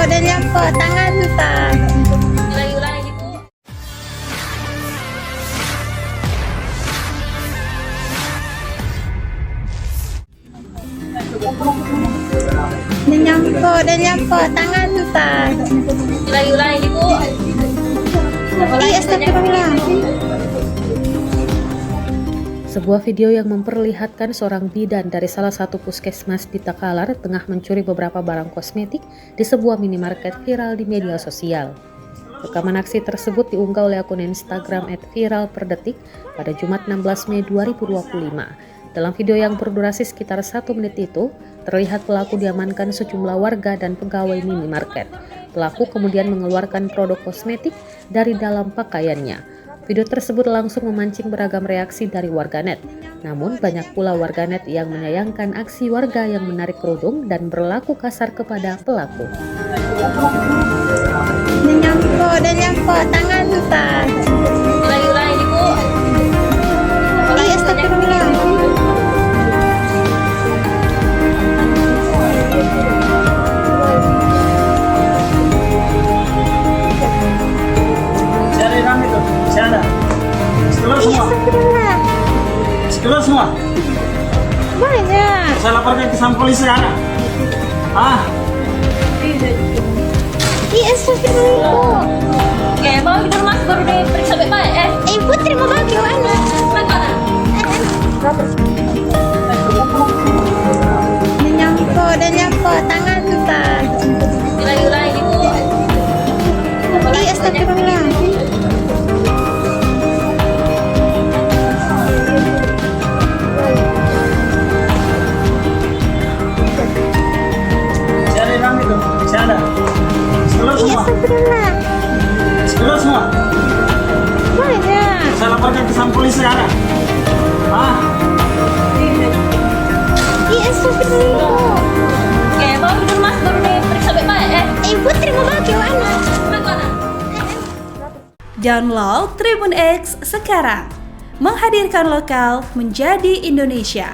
Udah nyampe tangan tak. Ulangi ibu. Udah nyampe tangan tak. Ulangi ibu. Astagfirullah. Sebuah video yang memperlihatkan seorang bidan dari salah satu puskesmas di Takalar tengah mencuri beberapa barang kosmetik di sebuah minimarket viral di media sosial. Rekaman aksi tersebut diunggah oleh akun Instagram @viralperdetik pada Jumat 16 Mei 2025. Dalam video yang berdurasi sekitar 1 menit itu, terlihat pelaku diamankan sejumlah warga dan pegawai minimarket. Pelaku kemudian mengeluarkan produk kosmetik dari dalam pakaiannya. Video tersebut langsung memancing beragam reaksi dari warganet. Namun banyak pula warganet yang menyayangkan aksi warga yang menarik kerudung dan berlaku kasar kepada pelaku. Udah nyampe tangan tak. Ulangi ibu. Astagfirullah. Cari kami tuh, sana. Sekeluar semua. Astagfirullah. Sekeluar semua. Banyak. Saya laporkan ke sama polisi sekarang. Astagfirullah. Oke, bawa ke rumah baru diperiksa baik-baik. Ibu terima bagi mana? Mana? Udah nyampe tangan tak. Ulangi ibu. Astagfirullah. Cari kami tuh, sana. Sekeluar semua. Astagfirullah. Sekeluar semua. Banyak. Saya laporkan ke sama polisi sekarang. Astagfirullah. Oke, bawa ke rumah baru diperiksa baik-baik. Ibu terima bagi mana? Mana? Download Tribun X sekarang. Menghadirkan lokal menjadi Indonesia.